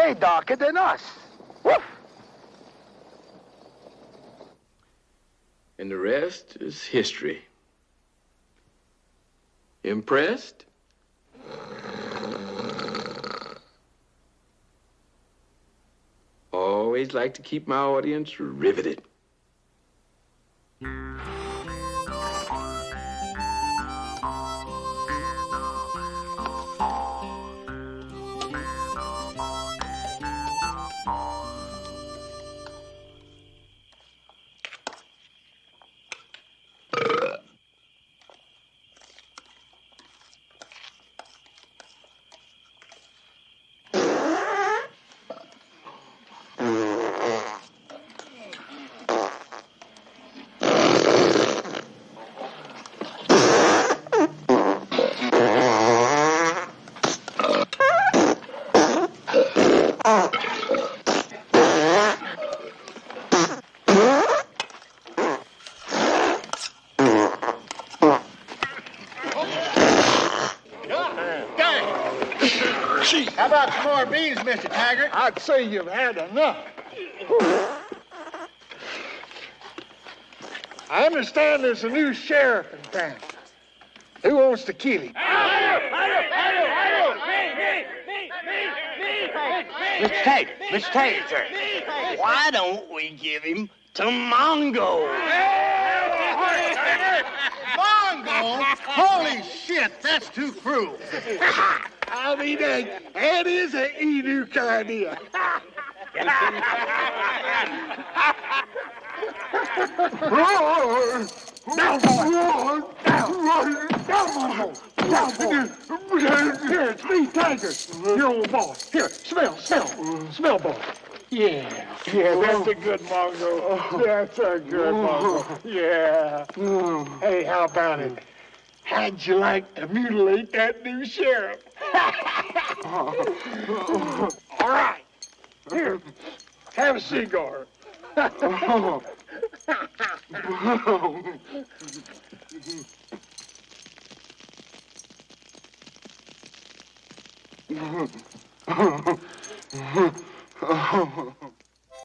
They darker than us. Woof! And the rest is history. Impressed? Always like to keep my audience riveted. How about some more beans, Mr. Taggart? I'd say you've had enough. I understand there's a new sheriff in town. Who wants to kill him? Mr. Taggart, sir. Why don't we give him to Mongo? Mongo? Holy shit, that's too cruel. I mean, that is an Enoch idea. It's me, Taggart, your old boss. Here, smell, boss. Yeah, that's a good Mongo. That's a good Mongo. Yeah. Hey, how about it? How'd you like to mutilate that new sheriff? All right. Here, have a cigar.